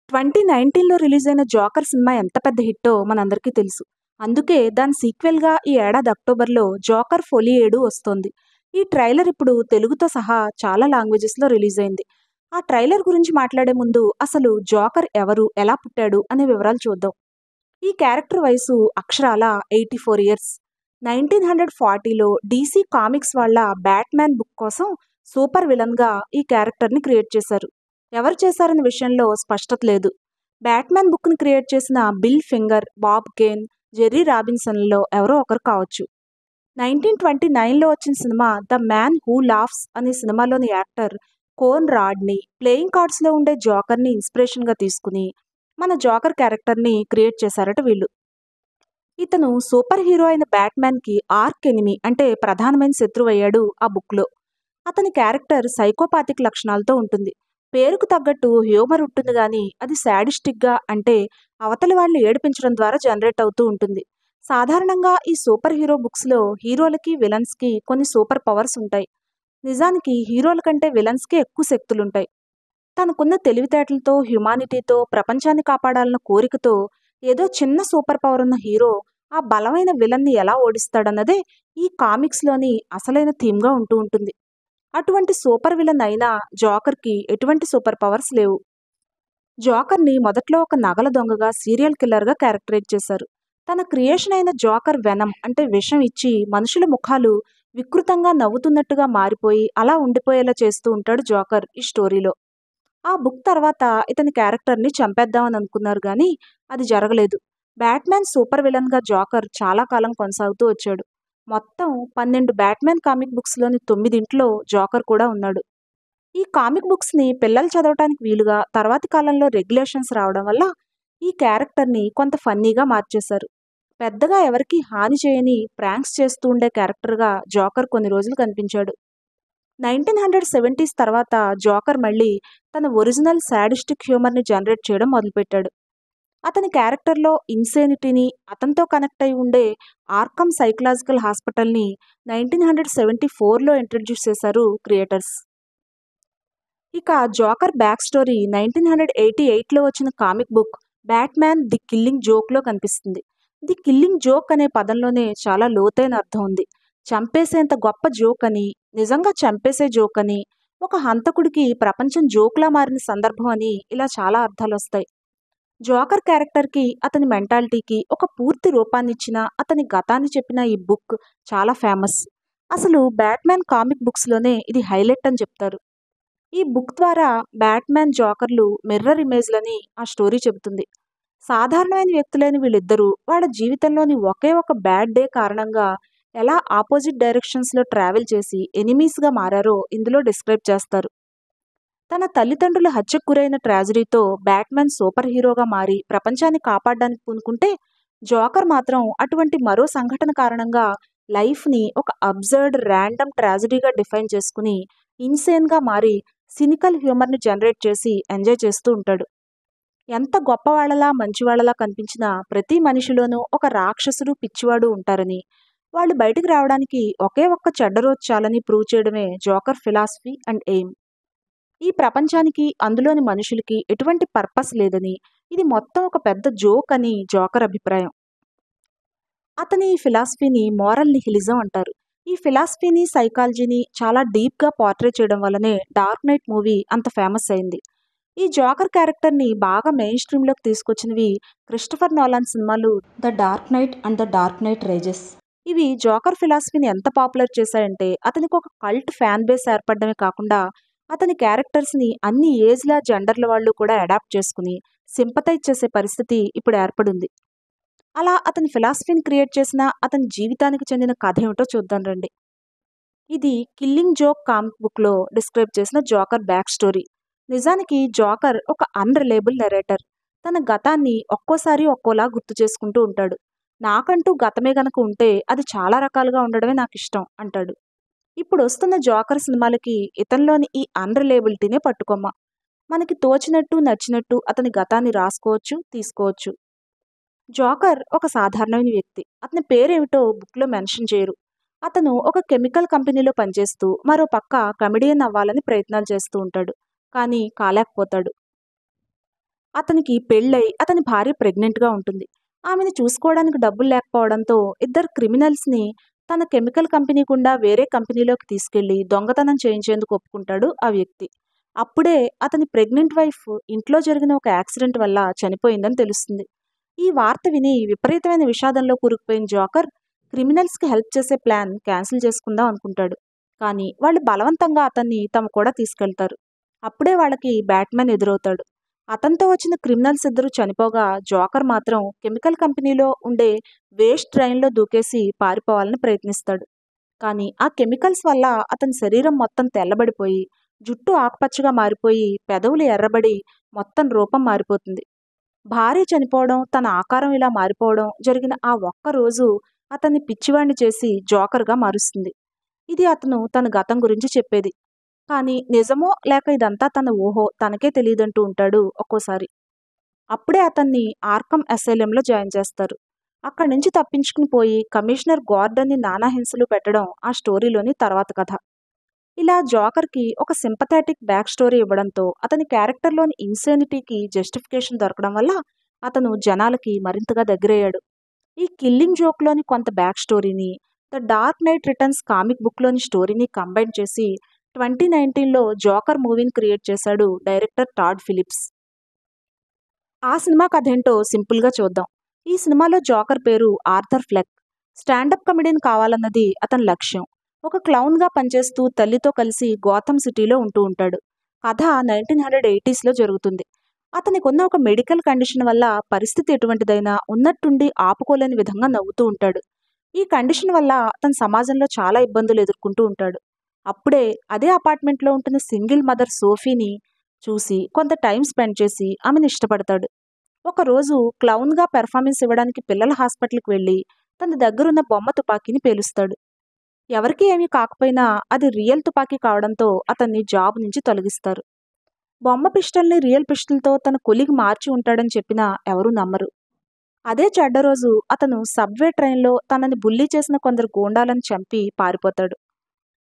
2019లో release అయిన 'joker' cinema ఎంత పెద్ద హిట్టో మనందరికీ తెలుసు. అందుకే దాని సీక్వెల్‌గా ఈ ఏడాది అక్టోబర్‌లో 'జోకర్ ఫొలియేడు' వస్తోంది. ఈ ట్రైలర్ ఇప్పుడు తెలుగుతో సహా చాలా లాంగ్వేజెస్‌లో రిలీజ్ అయింది. ఆ ట్రైలర్ గురించి మాట్లాడే ముందు అసలు 'జోకర్' ఎవరు? ఎలా పుట్టాడు? అనే వివరాలు చూద్దాం. ఈ క్యారెక్టర్ వయసు అక్షరాల 84 ఇయర్స్. 1940లో డీసీ కామిక్స్ వాళ్ళ 'బ్యాట్‌మ్యాన్' బుక్ కోసం సూపర్ విలన్‌గా ఈ క్యారెక్టర్‌ని క్రియేట్ చేశారు. ఎవరు చేశారన్న విషయంలో స్పష్టత లేదు. 'బ్యాట్‌మ్యాన్' బుక్‌ని క్రియేట్ చేసిన Bill Finger, Bob Kane, Jerry రాబిన్సన్‌లలో ఎవరో ఒకరు కావచ్చు. 1929లో వచ్చిన cinema 'the man who laughs' అనే సినిమాలోని యాక్టర్ కోన్ రాడ్‌ని ప్లేయింగ్ కార్డ్స్‌లో ఉండే జోకర్‌ని ఇన్స్పిరేషన్‌గా తీసుకుని మన జోకర్ క్యారెక్టర్‌ని క్రియేట్ చేశారట వీళ్ళు. ఇతను సూపర్ హీరో అయిన బ్యాట్‌మ్యాన్‌కి ఆర్క్ ఎనిమీ అంటే ప్రధానమైన శత్రువయ్యాడు ఆ బుక్‌లో. అతని క్యారెక్టర్ సైకోపాథిక్ లక్షణాలతో ఉంటుంది. పేరుకు తగ్గట్టు హ్యూమర్ ఉంటుంది గానీ అది శాడిస్టిక్‌గా అంటే అవతలి వాళ్ళని ఏడిపించడం ద్వారా జనరేట్ అవుతూ ఉంటుంది. సాధారణంగా ఈ సూపర్ హీరో బుక్స్‌లో హీరోలకి, విలన్స్‌కి కొన్ని సూపర్ పవర్స్ ఉంటాయి. నిజానికి హీరోల కంటే విలన్స్‌కే ఎక్కువ శక్తులుంటాయి. తనకున్న తెలివితేటలతో, హ్యుమానిటీతో, ప్రపంచాన్ని కాపాడాలన్న కోరికతో ఏదో చిన్న సూపర్ పవర్ ఉన్న హీరో ఆ బలమైన విలన్ని ఎలా ఓడిస్తాడన్నదే ఈ కామిక్స్‌లోని అసలైన థీమ్‌గా ఉంటూ ఉంటుంది. అటువంటి సూపర్ విలన్ అయిన జోకర్‌కి ఎటువంటి సూపర్ పవర్స్ లేవు. జోకర్‌ని మొదట్లో ఒక నగల దొంగగా, సీరియల్ కిల్లర్‌గా క్యారెక్టరైజ్ చేశారు. తన క్రియేషన్ అయిన జోకర్ వెనమ్ అంటే విషం ఇచ్చి మనుషుల ముఖాలు వికృతంగా నవ్వుతున్నట్టుగా మారిపోయి అలా ఉండిపోయేలా చేస్తూ ఉంటాడు జోకర్ ఈ స్టోరీలో. ఆ బుక్ తర్వాత ఇతని క్యారెక్టర్‌ని చంపేద్దామని అనుకున్నారు గానీ, అది జరగలేదు. బ్యాట్‌మ్యాన్ సూపర్ విలన్‌గా జోకర్ చాలా కాలం కొనసాగుతూ వచ్చాడు. మొత్తం 12 బ్యాట్‌మ్యాన్ కామిక్ బుక్స్‌లోని 9 జోకర్ కూడా ఉన్నాడు. ఈ కామిక్ బుక్స్‌ని పిల్లలు చదవటానికి వీలుగా తర్వాతి కాలంలో రెగ్యులేషన్స్ రావడం వల్ల ఈ క్యారెక్టర్‌ని కొంత ఫన్నీగా మార్చేశారు. పెద్దగా ఎవరికీ హాని చేయని ప్రాంక్స్ చేస్తూ ఉండే క్యారెక్టర్‌గా జోకర్ కొన్ని రోజులు కనిపించాడు. 1970స్ తర్వాత జోకర్ మళ్ళీ తన ఒరిజినల్ సాడిస్టిక్ హ్యూమర్‌ని జనరేట్ చేయడం మొదలుపెట్టాడు. అతని క్యారెక్టర్‌లో ఇన్సేనిటీని, అతనితో కనెక్ట్ అయి ఉండే ఆర్కమ్ సైకలాజికల్ హాస్పిటల్‌ని 1974లో ఇంట్రడ్యూస్ చేశారు క్రియేటర్స్. ఇక జోకర్ బ్యాక్ స్టోరీ 1988లో వచ్చిన comic book 'Batman the killing జోక్'లో కనిపిస్తుంది. ది కిల్లింగ్ జోక్ అనే పదంలోనే చాలా లోతైన అర్థం ఉంది. చంపేసేంత గొప్ప జోక్ అని, నిజంగా చంపేసే జోక్ అని, ఒక హంతకుడికి ప్రపంచం జోక్‌లా మారిన సందర్భం అని ఇలా చాలా అర్థాలొస్తాయి. జోకర్ క్యారెక్టర్‌కి, అతని మెంటాలిటీకి ఒక పూర్తి రూపాన్నిచ్చిన, అతని గతాన్ని చెప్పిన ఈ బుక్ చాలా ఫేమస్. అసలు 'బ్యాట్‌మ్యాన్' కామిక్ బుక్స్‌లోనే ఇది హైలైట్ అని చెప్తారు. ఈ బుక్ ద్వారా బ్యాట్‌మ్యాన్, జోకర్‌లు మిర్రర్ ఇమేజ్‌లని ఆ స్టోరీ చెబుతుంది. సాధారణమైన వ్యక్తులైన వీళ్ళిద్దరూ వాళ్ళ జీవితంలోని ఒకే ఒక బ్యాడ్ డే కారణంగా ఎలా ఆపోజిట్ డైరెక్షన్స్‌లో ట్రావెల్ చేసి ఎనిమీస్‌గా మారారో ఇందులో డిస్క్రైబ్ చేస్తారు. తన తల్లిదండ్రుల హత్యకు గురైన ట్రాజడీతో బ్యాట్‌మ్యాన్ సూపర్ హీరోగా మారి ప్రపంచాన్ని కాపాడడానికి పూనుకుంటే, జోకర్ మాత్రం అటువంటి మరో సంఘటన కారణంగా లైఫ్‌ని ఒక అబ్సర్డ్, ర్యాండమ్ ట్రాజడీగా డిఫైన్ చేసుకుని ఇన్సేన్‌గా మారి సినికల్ హ్యూమర్‌ని జనరేట్ చేసి ఎంజాయ్ చేస్తూ ఉంటాడు. ఎంత గొప్పవాళ్లలా, మంచివాళ్లలా కనిపించినా ప్రతి మనిషిలోనూ ఒక రాక్షసుడు, పిచ్చివాడు ఉంటారని, వాళ్ళు బయటికి రావడానికి ఒకే ఒక్క చెడ్డ రోజు చాలని ప్రూవ్ చేయడమే జోకర్ ఫిలాసఫీ అండ్ ఎయిమ్. ఈ ప్రపంచానికి, అందులోని మనుషులకి ఎటువంటి పర్పస్ లేదని, ఇది మొత్తం ఒక పెద్ద జోక్ అని జోకర్ అభిప్రాయం. అతని ఈ ఫిలాసఫీని మోరల్ నిహిలిజం అంటారు. ఈ ఫిలాసఫీని, సైకాలజీని చాలా డీప్‌గా పోర్ట్రే చేయడం వల్లనే 'డార్క్ నైట్' మూవీ అంత ఫేమస్ అయింది. ఈ జోకర్ క్యారెక్టర్‌ని బాగా మెయిన్ స్ట్రీమ్‌లోకి తీసుకొచ్చినవి క్రిస్టోఫర్ నోలాన్ సినిమాలు 'the dark knight' and 'the dark knight rises'. ఇవి జోకర్ ఫిలాసఫీని ఎంత పాపులర్ చేశాయంటే అతనికి ఒక కల్ట్ ఫ్యాన్ బేస్ ఏర్పడడమే కాకుండా అతని క్యారెక్టర్స్‌ని అన్ని ఏజ్‌ల, జెండర్‌ల వాళ్ళు కూడా అడాప్ట్ చేసుకుని సింపథైజ్ చేసే పరిస్థితి ఇప్పుడు ఏర్పడింది. అలా అతని ఫిలాసఫీని క్రియేట్ చేసిన అతని జీవితానికి చెందిన కథ ఏమిటో చూద్దాం రండి. ఇది 'కిల్లింగ్ జోక్' కామిక్ బుక్‌లో డిస్క్రైబ్ చేసిన జోకర్ బ్యాక్ స్టోరీ. నిజానికి జోకర్ ఒక అన్‌రిలయబుల్ నెరేటర్. తన గతాన్ని ఒక్కోసారి ఒక్కోలా గుర్తు చేసుకుంటూ ఉంటాడు. నాకంటూ గతమే గనక ఉంటే అది చాలా రకాలుగా ఉండడమే నాకిష్టం అంటాడు. ఇప్పుడొస్తున్న జోకర్ సినిమాలకి ఇతనిలోని ఈ అన్‌రిలయబిలిటీనే పట్టుకొమ్మ. మనకి తోచినట్టు, నచ్చినట్టు అతని గతాన్ని రాసుకోవచ్చు, తీసుకోవచ్చు. జోకర్ ఒక సాధారణమైన వ్యక్తి. అతని పేరేమిటో బుక్‌లో మెన్షన్ చేయరు. అతను ఒక కెమికల్ కంపెనీలో పనిచేస్తూ, మరో పక్క కమెడియన్ అవ్వాలని ప్రయత్నాలు చేస్తూ ఉంటాడు. కానీ కాలేకపోతాడు. అతనికి పెళ్ళై అతని భార్య ప్రెగ్నెంట్‌గా ఉంటుంది. ఆమెని చూసుకోవడానికి డబ్బులు లేకపోవడంతో ఇద్దరు క్రిమినల్స్‌ని తన కెమికల్ కంపెనీ గుండా వేరే కంపెనీలోకి తీసుకెళ్లి దొంగతనం చేయించేందుకు ఒప్పుకుంటాడు ఆ వ్యక్తి. అప్పుడే అతని ప్రెగ్నెంట్ వైఫ్ ఇంట్లో జరిగిన ఒక యాక్సిడెంట్ వల్ల చనిపోయిందని తెలుస్తుంది. ఈ వార్త విని విపరీతమైన విషాదంలో కూరుకుపోయిన జోకర్ క్రిమినల్స్‌కి హెల్ప్ చేసే ప్లాన్ క్యాన్సిల్ చేసుకుందాం అనుకుంటాడు. కానీ వాళ్ళు బలవంతంగా అతన్ని తమ కూడా తీసుకెళ్తారు. అప్పుడే వాళ్ళకి బ్యాట్‌మ్యాన్ ఎదురవుతాడు. అతనితో వచ్చిన క్రిమినల్స్ ఇద్దరు చనిపోగా జోకర్ మాత్రం కెమికల్ కంపెనీలో ఉండే వేస్ట్ డ్రైన్‌లో దూకేసి పారిపోవాలని ప్రయత్నిస్తాడు. కానీ ఆ కెమికల్స్ వల్ల అతని శరీరం మొత్తం తెల్లబడిపోయి, జుట్టు ఆకుపచ్చగా మారిపోయి, పెదవులు ఎర్రబడి మొత్తం రూపం మారిపోతుంది. భార్య చనిపోవడం, తన ఆకారం ఇలా మారిపోవడం జరిగిన ఆ ఒక్క రోజు అతన్ని పిచ్చివాణ్ణి చేసి జోకర్‌గా మారుస్తుంది. ఇది అతను తన గతం గురించి చెప్పేది. కానీ నిజమో లేక ఇదంతా తన ఊహో తనకే తెలీదంటూ ఉంటాడు ఒక్కోసారి. అప్పుడే అతన్ని ఆర్కమ్ అసైలంలో జాయిన్ చేస్తారు. అక్కడి నుంచి తప్పించుకుని పోయి కమిషనర్ గార్డన్ని నానా హింసలు పెట్టడం ఆ స్టోరీలోని తర్వాత కథ. ఇలా జోకర్‌కి ఒక సింపథాటిక్ బ్యాక్ స్టోరీ ఇవ్వడంతో అతని క్యారెక్టర్‌లోని ఇన్సానిటీకి జస్టిఫికేషన్ దొరకడం వల్ల అతను జనాలకి మరింతగా దగ్గరయ్యాడు. ఈ కిల్లింగ్ జోక్‌లోని కొంత బ్యాక్ స్టోరీని, the dark knight returns comic బుక్‌లోని స్టోరీని కంబైన్ చేసి 2019లో జోకర్ మూవీని క్రియేట్ చేశాడు డైరెక్టర్ టాడ్ ఫిలిప్స్. ఆ సినిమా కథేంటో సింపుల్‌గా చూద్దాం. ఈ సినిమాలో జోకర్ పేరు ఆర్థర్ ఫ్లెక్. స్టాండప్ కమెడియన్ కావాలన్నది అతని లక్ష్యం. ఒక క్లౌన్‌గా పనిచేస్తూ తల్లితో కలిసి గోథమ్ సిటీలో ఉంటూ ఉంటాడు. కథ 1980స్‌లో జరుగుతుంది. అతనికున్న ఒక మెడికల్ కండిషన్ వల్ల పరిస్థితి ఎటువంటిదైనా ఉన్నట్టుండి ఆపుకోలేని విధంగా నవ్వుతూ ఉంటాడు. ఈ కండిషన్ వల్ల అతను సమాజంలో చాలా ఇబ్బందులు ఎదుర్కొంటూ ఉంటాడు. అప్పుడే అదే అపార్ట్మెంట్‌లో ఉంటున్న సింగిల్ మదర్ సోఫీని చూసి కొంత టైం స్పెండ్ చేసి ఆమెను ఇష్టపడతాడు. ఒకరోజు క్లౌన్‌గా పెర్ఫార్మెన్స్ ఇవ్వడానికి పిల్లల హాస్పిటల్‌కి వెళ్లి తన దగ్గరున్న బొమ్మ తుపాకీని పేలుస్తాడు. ఎవరికీ ఏమీ కాకపోయినా అది రియల్ తుపాకీ కావడంతో అతన్ని జాబ్ నుంచి తొలగిస్తారు. బొమ్మ పిస్టల్‌ని రియల్ పిస్టల్‌తో తన కొలీగ్ మార్చి ఉంటాడని చెప్పినా ఎవరూ నమ్మరు. అదే చెడ్డ రోజు అతను సబ్వే ట్రైన్‌లో తనని బుల్లీ చేసిన కొందరు గూండాలను చంపి పారిపోతాడు.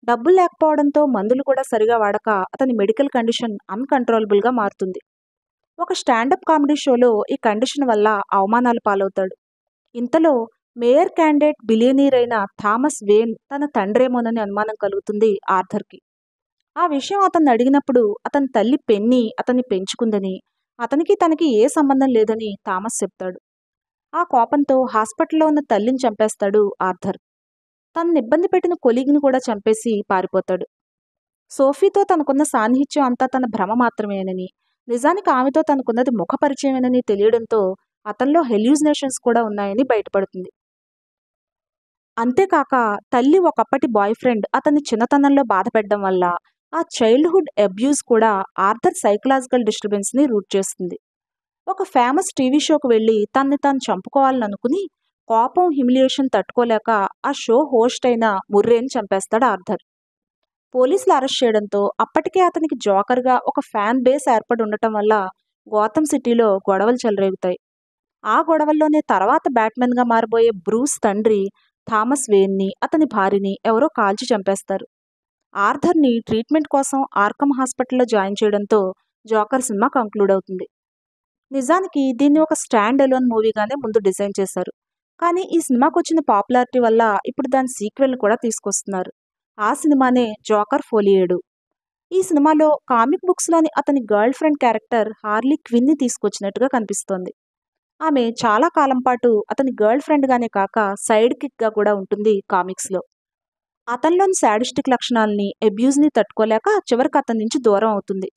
డబ్బులు లేకపోవడంతో మందులు కూడా సరిగా వాడక అతని మెడికల్ కండిషన్ అన్‌కంట్రోలబుల్‌గా మారుతుంది. ఒక స్టాండప్ కామెడీ షోలో ఈ కండిషన్ వల్ల అవమానాల పాలవుతాడు. ఇంతలో మేయర్ క్యాండిడేట్ బిలియనీర్ అయిన థామస్ వేన్ తన తండ్రేమోనని అనుమానం కలుగుతుంది ఆర్థర్‌కి. ఆ విషయం అతన్ని అడిగినప్పుడు అతని తల్లి పెన్నీ అతన్ని పెంచుకుందని, అతనికి తనకి ఏ సంబంధం లేదని థామస్ చెప్తాడు. ఆ కోపంతో హాస్పిటల్లో ఉన్న తల్లిని చంపేస్తాడు ఆర్థర్. తనని ఇబ్బంది పెట్టిన కొలీగ్‌ని కూడా చంపేసి పారిపోతాడు. సోఫీతో తనకున్న సాన్నిహిత్యం అంతా తన భ్రమ మాత్రమేనని, నిజానికి ఆమెతో తనకున్నది ముఖ పరిచయమేనని తెలియడంతో అతనిలో హెల్యూసినేషన్స్ కూడా ఉన్నాయని బయటపడుతుంది. అంతేకాక తల్లి ఒకప్పటి బాయ్ ఫ్రెండ్ అతన్ని చిన్నతనంలో బాధపెట్టడం వల్ల ఆ చైల్డ్‌హుడ్ అబ్యూస్ కూడా ఆర్థర్ సైకలాజికల్ డిస్టర్బెన్స్‌ని రూట్ చేస్తుంది. ఒక ఫేమస్ టీవీ షోకి వెళ్లి తనని తాను చంపుకోవాలని అనుకుని కోపం, హ్యూమిలియేషన్ తట్టుకోలేక ఆ షో హోస్ట్ అయిన ముర్రేని చంపేస్తాడు ఆర్థర్. పోలీసులు అరెస్ట్ చేయడంతో అప్పటికే అతనికి జోకర్‌గా ఒక ఫ్యాన్ బేస్ ఏర్పడి ఉండటం వల్ల గోథమ్ సిటీలో గొడవలు చెలరేగుతాయి. ఆ గొడవల్లోనే తర్వాత బ్యాట్‌మెన్‌గా మారబోయే బ్రూస్ తండ్రి థామస్ వేన్‌ని, అతని భార్యని ఎవరో కాల్చి చంపేస్తారు. ఆర్థర్‌ని ట్రీట్మెంట్ కోసం ఆర్కమ్ హాస్పిటల్‌లో జాయిన్ చేయడంతో జోకర్ సినిమా కంక్లూడ్ అవుతుంది. నిజానికి దీన్ని ఒక స్టాండ్ ఎలోన్ మూవీగానే ముందు డిజైన్ చేశారు. కానీ ఈ సినిమాకొచ్చిన పాపులారిటీ వల్ల ఇప్పుడు దాని సీక్వెల్‌ని కూడా తీసుకొస్తున్నారు. ఆ సినిమానే జోకర్ ఫోలియేడు. ఈ సినిమాలో కామిక్ బుక్స్‌లోని అతని గర్ల్ ఫ్రెండ్ క్యారెక్టర్ హార్లీ క్విన్‌ని తీసుకొచ్చినట్టుగా కనిపిస్తోంది. ఆమె చాలా కాలం పాటు అతని గర్ల్ ఫ్రెండ్‌గానే కాక సైడ్ కిక్‌గా కూడా ఉంటుంది కామిక్స్‌లో. అతనిలోని శాడిస్టిక్ లక్షణాల్ని, అబ్యూజ్‌ని తట్టుకోలేక చివరికి అతని నుంచి దూరం అవుతుంది.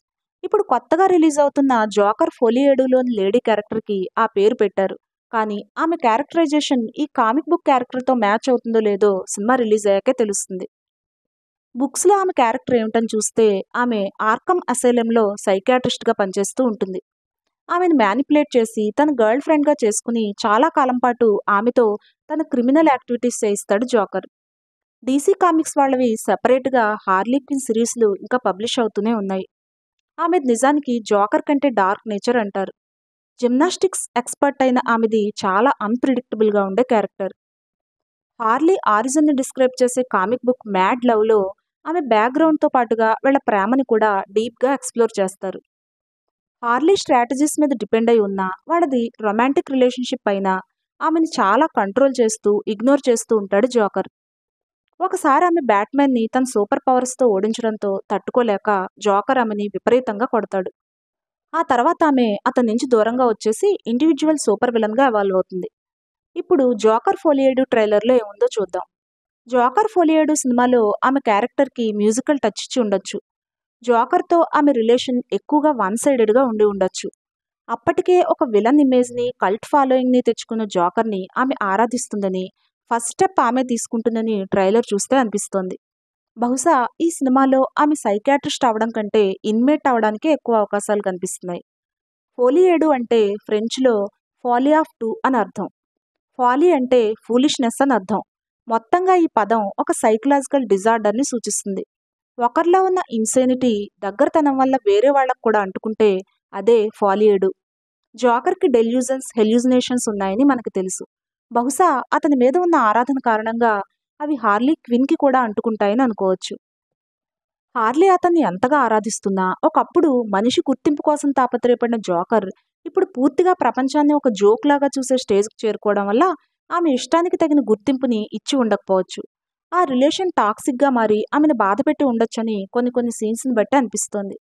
ఇప్పుడు కొత్తగా రిలీజ్ అవుతున్న జోకర్ ఫోలియేడులోని లేడీ క్యారెక్టర్‌కి ఆ పేరు పెట్టారు. కానీ ఆమె క్యారెక్టరైజేషన్ ఈ కామిక్ బుక్ క్యారెక్టర్‌తో మ్యాచ్ అవుతుందో లేదో సినిమా రిలీజ్ అయ్యాకే తెలుస్తుంది. బుక్స్‌లో ఆమె క్యారెక్టర్ ఏమిటని చూస్తే ఆమె ఆర్కమ్ అసైలంలో సైకియాట్రిస్ట్‌గా పనిచేస్తూ ఉంటుంది. ఆమెను మ్యానిపులేట్ చేసి తన గర్ల్ ఫ్రెండ్‌గా చేసుకుని చాలా కాలం పాటు ఆమెతో తన క్రిమినల్ యాక్టివిటీస్ చేయిస్తాడు జోకర్. డీసీ కామిక్స్ వాళ్ళవి సెపరేట్‌గా హార్లీ క్విన్ సిరీస్‌లు ఇంకా పబ్లిష్ అవుతూనే ఉన్నాయి. ఆమెది నిజానికి జోకర్ కంటే డార్క్ నేచర్ అంటారు. జిమ్నాస్టిక్స్ ఎక్స్‌పర్ట్ అయిన ఆమెది చాలా అన్‌ప్రెడిక్టబుల్‌గా ఉండే క్యారెక్టర్. హార్లీ ఆరిజిన్‌ని డిస్క్రైబ్ చేసే కామిక్ బుక్ మ్యాడ్ లవ్‌లో ఆమె బ్యాక్‌గ్రౌండ్‌తో పాటుగా వీళ్ళ ప్రేమని కూడా డీప్‌గా ఎక్స్‌ప్లోర్ చేస్తారు. హార్లీ స్ట్రాటజీస్ మీద డిపెండ్ అయి ఉన్న వాడిది రొమాంటిక్ రిలేషన్షిప్ అయినా ఆమెను చాలా కంట్రోల్ చేస్తూ ఇగ్నోర్ చేస్తూ ఉంటాడు జోకర్. ఒకసారి ఆమె బ్యాట్‌మ్యాన్‌ని తన సూపర్ పవర్స్‌తో ఓడించడంతో తట్టుకోలేక జోకర్ ఆమెని విపరీతంగా కొడతాడు. ఆ తర్వాత ఆమె అతని నుంచి దూరంగా వచ్చేసి ఇండివిడ్యువల్ సూపర్ విలన్‌గా ఎవాల్వ్ అవుతుంది. ఇప్పుడు 'జోకర్ ఫోలియేడు' ట్రైలర్‌లో ఏముందో చూద్దాం. 'జోకర్ ఫోలియేడు' సినిమాలో ఆమె క్యారెక్టర్‌కి మ్యూజికల్ టచ్ ఇచ్చి ఉండొచ్చు. జోకర్‌తో ఆమె రిలేషన్ ఎక్కువగా వన్ సైడెడ్‌గా ఉండి ఉండొచ్చు. అప్పటికే ఒక విలన్ ఇమేజ్‌ని, కల్ట్ ఫాలోయింగ్‌ని తెచ్చుకున్న జోకర్‌ని ఆమె ఆరాధిస్తుందని, ఫస్ట్ స్టెప్ ఆమె తీసుకుంటుందని ట్రైలర్ చూస్తే అనిపిస్తోంది. బహుశా ఈ సినిమాలో ఆమె సైకియాట్రిస్ట్ అవ్వడం కంటే ఇన్మేట్ అవ్వడానికే ఎక్కువ అవకాశాలు కనిపిస్తున్నాయి. ఫోలియేడు అంటే ఫ్రెంచ్‌లో ఫాలీ ఆఫ్ టూ అని అర్థం. ఫాలీ అంటే ఫూలిష్‌నెస్ అని అర్థం. మొత్తంగా ఈ పదం ఒక సైకలాజికల్ డిజార్డర్‌ని సూచిస్తుంది. ఒకరిలో ఉన్న ఇన్సేనిటీ దగ్గరతనం వల్ల వేరే వాళ్ళకు కూడా అంటుకుంటే అదే ఫాలియేడు. జోకర్‌కి డెల్యూజన్స్, హెల్యూసినేషన్స్ ఉన్నాయని మనకు తెలుసు. బహుశా అతని మీద ఉన్న ఆరాధన కారణంగా అవి హార్లీ క్విన్‌కి కూడా అంటుకుంటాయని అనుకోవచ్చు. హార్లీ అతన్ని ఎంతగా ఆరాధిస్తున్నా, ఒకప్పుడు మనిషి గుర్తింపు కోసం తాపత్రయపడిన జోకర్ ఇప్పుడు పూర్తిగా ప్రపంచాన్ని ఒక జోక్ లాగా చూసే స్టేజ్‌కి చేరుకోవడం వల్ల ఆమె ఇష్టానికి తగిన గుర్తింపుని ఇచ్చి ఉండకపోవచ్చు. ఆ రిలేషన్ టాక్సిక్‌గా మారి ఆమెను బాధపెట్టి ఉండొచ్చని కొన్ని సీన్స్‌ని బట్టి అనిపిస్తోంది.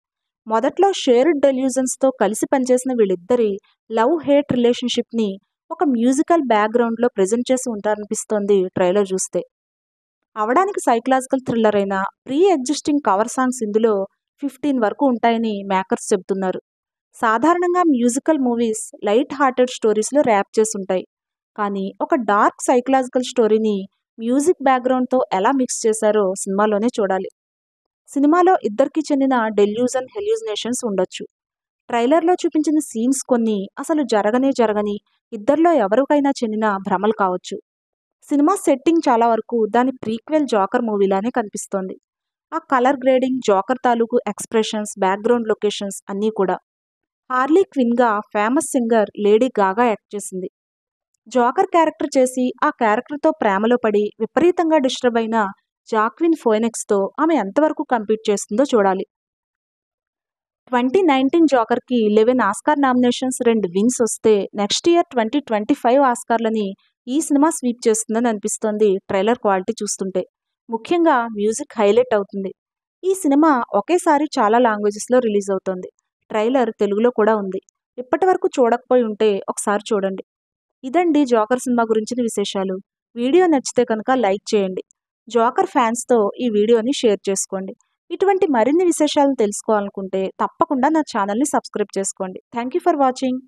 మొదట్లో షేర్డ్ డెల్యూజన్స్‌తో కలిసి పనిచేసిన వీళ్ళిద్దరి లవ్ హేట్ రిలేషన్‌షిప్‌ని ఒక మ్యూజికల్ బ్యాక్‌గ్రౌండ్‌లో ప్రెజెంట్ చేసి ఉంటారనిపిస్తోంది ట్రైలర్ చూస్తే. అవడానికి సైకలాజికల్ థ్రిల్లర్ అయిన ప్రీ ఎగ్జిస్టింగ్ కవర్ సాంగ్స్ ఇందులో 15 వరకు ఉంటాయని మేకర్స్ చెబుతున్నారు. సాధారణంగా మ్యూజికల్ మూవీస్ లైట్ హార్టెడ్ స్టోరీస్లో ర్యాప్ చేసి ఉంటాయి. కానీ ఒక డార్క్ సైకలాజికల్ స్టోరీని మ్యూజిక్ బ్యాక్గ్రౌండ్తో ఎలా మిక్స్ చేశారో సినిమాలోనే చూడాలి. సినిమాలో ఇద్దరికి చెందిన డెల్యూజన్ హెల్యూజినేషన్స్ ఉండొచ్చు. ట్రైలర్లో చూపించిన సీన్స్ కొన్ని అసలు జరగని ఇద్దరిలో ఎవరికైనా చెందిన భ్రమలు కావచ్చు. సినిమా సెట్టింగ్ చాలా వరకు దాని ప్రీక్వెల్ జోకర్ మూవీలానే కనిపిస్తోంది. ఆ కలర్ గ్రేడింగ్, జోకర్ తాలూకు ఎక్స్ప్రెషన్స్, బ్యాక్గ్రౌండ్ లొకేషన్స్ అన్నీ కూడా. హార్లీ క్విన్గా famous singer Lady Gaga act చేసింది. జోకర్ క్యారెక్టర్ చేసి ఆ క్యారెక్టర్తో ప్రేమలో పడి విపరీతంగా డిస్టర్బ్ అయిన జాక్విన్ ఫోనెక్స్తో ఆమె ఎంతవరకు కంపీట్ చేస్తుందో చూడాలి. 2019 జోకర్‌కి 11 ఆస్కార్ నామినేషన్స్, 2 విన్స్ వస్తే నెక్స్ట్ ఇయర్ 2025 ఆస్కార్‌లని ఈ సినిమా స్వీప్ చేస్తుందని అనిపిస్తోంది ట్రైలర్ క్వాలిటీ చూస్తుంటే. ముఖ్యంగా మ్యూజిక్ హైలైట్ అవుతుంది. ఈ సినిమా ఒకేసారి చాలా లాంగ్వేజెస్‌లో రిలీజ్ అవుతోంది. ట్రైలర్ తెలుగులో కూడా ఉంది. ఇప్పటివరకు చూడకపోయి ఉంటే ఒకసారి చూడండి. ఇదండి జోకర్ సినిమా గురించిన విశేషాలు. వీడియో నచ్చితే కనుక లైక్ చేయండి. జోకర్ ఫ్యాన్స్‌తో ఈ వీడియోని షేర్ చేసుకోండి. ఇటువంటి మరిన్ని విశేషాలను తెలుసుకోవాలనుకుంటే తప్పకుండా నా ఛానల్‌ని సబ్స్క్రైబ్ చేసుకోండి. Thank you for watching.